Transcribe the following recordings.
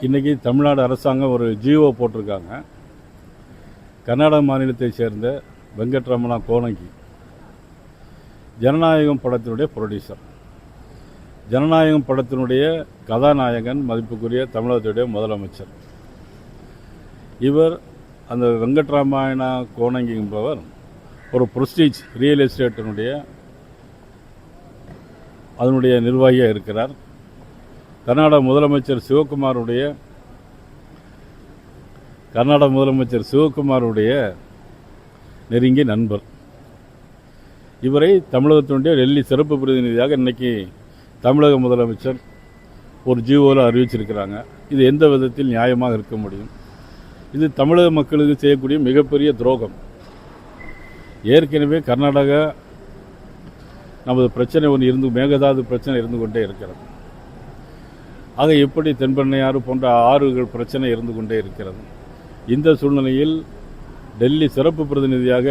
இன்றைக்கி தமிழ்நாடு அரசாங்கம் ஒரு ஜிஓ போட்டிருக்காங்க. கர்நாடக மாநிலத்தை சேர்ந்த வெங்கட்ரமணா கோனங்கி ஜனநாயகம் படத்தினுடைய ப்ரொடியூசர், ஜனநாயகம் படத்தினுடைய கதாநாயகன், மதிப்புக்குரிய தமிழகத்துடைய முதலமைச்சர். இவர் அந்த வெங்கட்ராமாயணா கோனங்கி என்பவர் ஒரு பிரஸ்டீஜ் ரியல் எஸ்டேட்டினுடைய அதனுடைய நிர்வாகியாக இருக்கிறார். கர்நாடக முதலமைச்சர் சிவகுமாருடைய நெருங்கிய நண்பர். இவரை தமிழகத்தினுடைய டெல்லி சிறப்பு பிரதிநிதியாக இன்னைக்கு தமிழக முதலமைச்சர் ஒரு ஜிஓவில் அறிவிச்சிருக்கிறாங்க. இது எந்த விதத்தில் நியாயமாக இருக்க முடியும்? இது தமிழக மக்களுக்கு செய்யக்கூடிய மிகப்பெரிய துரோகம். ஏற்கனவே கர்நாடகா நமது பிரச்சனை மேகதாது பிரச்சனை இருந்து கொண்டே இருக்கிறது. ஆக எப்படி தென்பெண்ணையாறு போன்ற ஆறுகள் பிரச்சனை இருந்து கொண்டே இருக்கிறது. இந்த சூழ்நிலையில் டெல்லி சிறப்பு பிரதிநிதியாக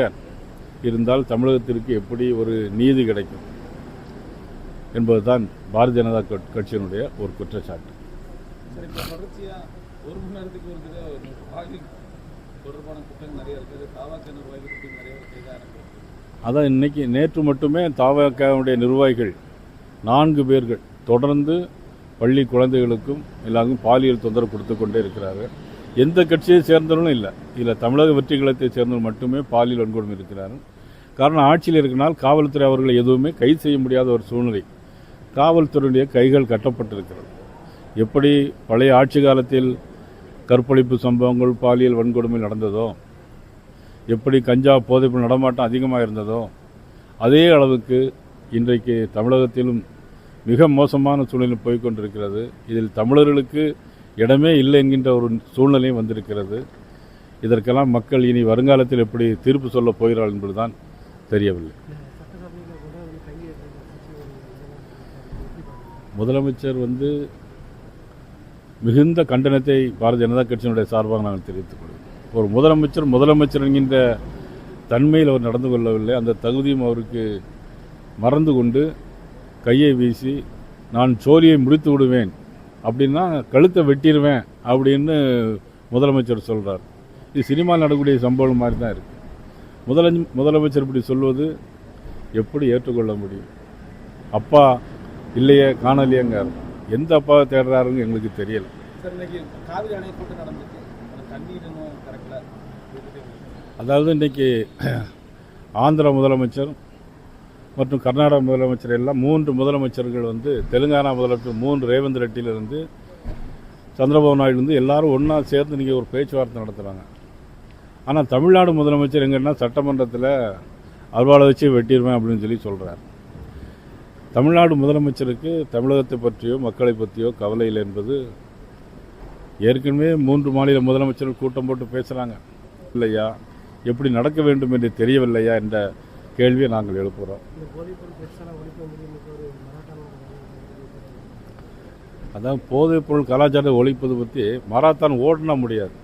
இருந்தால் தமிழகத்திற்கு எப்படி ஒரு நீதி கிடைக்கும் என்பதுதான் பாரதிய ஜனதா கட்சியினுடைய ஒரு குற்றச்சாட்டு. அதான் இன்னைக்கு நேற்று மட்டுமே தாவகவுடைய நிர்வாகிகள் 4 பேர்கள் தொடர்ந்து பள்ளி குழந்தைகளுக்கும் எல்லாருக்கும் பாலியல் தொந்தரவு கொடுத்து கொண்டே இருக்கிறார்கள். எந்த கட்சியை சேர்ந்தவர்களும் இல்லை, இதில் தமிழக வெற்றி கழகத்தை சேர்ந்தவர்கள் மட்டுமே பாலியல் வன்கொடுமை இருக்கிறார்கள். காரணம், ஆட்சியில் இருக்கிறனால் காவல்துறை அவர்களை எதுவுமே கைது செய்ய முடியாத ஒரு சூழ்நிலை. காவல்துறையுடைய கைகள் கட்டப்பட்டிருக்கிறது. எப்படி பழைய ஆட்சி காலத்தில் கற்பழிப்பு சம்பவங்கள், பாலியல் வன்கொடுமை நடந்ததோ, எப்படி கஞ்சா போதைப்பு நடமாட்டம் அதிகமாக இருந்ததோ, அதே அளவுக்கு இன்றைக்கு தமிழகத்திலும் மிக மோசமான சூழ்நிலை போய்கொண்டிருக்கிறது. இதில் தமிழர்களுக்கு இடமே இல்லை என்கின்ற ஒரு சூழ்நிலையும் வந்திருக்கிறது. இதற்கெல்லாம் மக்கள் இனி வருங்காலத்தில் எப்படி தீர்ப்பு சொல்ல போகிறார்கள் என்பதுதான் தெரியவில்லை. முதலமைச்சர் மிகுந்த கண்டனத்தை பாரதிய ஜனதா கட்சியினுடைய சார்பாக நாங்கள் தெரிவித்துக் கொள்வோம். ஒரு முதலமைச்சர் என்கின்ற தன்மையில் அவர் நடந்து கொள்ளவில்லை. அந்த தகுதியும் அவருக்கு மறந்து கொண்டு கையை வீசி நான் சோழியை முடித்து விடுவேன் அப்படின்னா கழுத்தை வெட்டிடுவேன் அப்படின்னு முதலமைச்சர் சொல்கிறார். இது சினிமாவில் நடக்கக்கூடிய சம்பவம் மாதிரி தான் இருக்குது. முதலமைச்சர் இப்படி சொல்வது எப்படி ஏற்றுக்கொள்ள முடியும்? அப்பா இல்லையே, காணலையேங்க. எந்த அப்பாவை தேடுறாருன்னு எங்களுக்கு தெரியல. அதாவது இன்றைக்கி ஆந்திர முதலமைச்சர் மற்றும் கர்நாடக முதலமைச்சர் எல்லாம் 3 முதலமைச்சர்கள் தெலுங்கானா முதலமைச்சர் 3 ரேவந்த் ரெட்டியிலிருந்து சந்திரபாபு நாயுடு எல்லாரும் ஒன்றா சேர்ந்து நீங்கள் ஒரு பேச்சுவார்த்தை நடத்துகிறாங்க. ஆனால் தமிழ்நாடு முதலமைச்சர் எங்கன்னா சட்டமன்றத்தில் அருவாளை வச்சு வெட்டிடுவேன் அப்படின்னு சொல்கிறார். தமிழ்நாடு முதலமைச்சருக்கு தமிழகத்தை பற்றியோ மக்களை பற்றியோ கவலை இல்லை என்பது ஏற்கனவே 3 மாநில முதலமைச்சர்கள் கூட்டம் போட்டு பேசுகிறாங்க. இல்லையா, எப்படி நடக்க வேண்டும் என்று தெரியவில்லையா என்ற கேள்வியை நாங்கள் எழுப்புகிறோம். அதான் போதைப் பொருள் கலாச்சாரத்தை ஒழிப்பது பற்றி மராத்தான் ஓடனா முடியாது.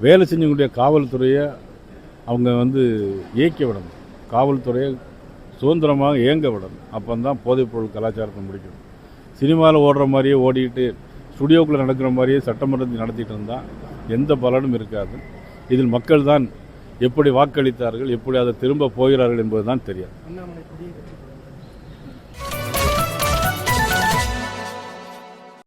வேலை செஞ்சக்கூடிய காவல்துறையை அவங்க இயக்கி விடணும். காவல்துறையை சுதந்திரமாக இயங்க விடணும். அப்போ தான் போதைப் பொருள் கலாச்சாரத்தை முடிக்கணும். சினிமாவில் ஓடுற மாதிரியே ஓடிக்கிட்டு ஸ்டுடியோக்குள்ளே நடக்கிற மாதிரியே சட்டமன்றத்தில் நடத்திட்டு இருந்தால் எந்த பலனும் இருக்காது. இதில் மக்கள் தான் எப்படி வாக்களித்தார்கள், எப்படி அதை திரும்ப போகிறார்கள் என்பதுதான் தெரியாது.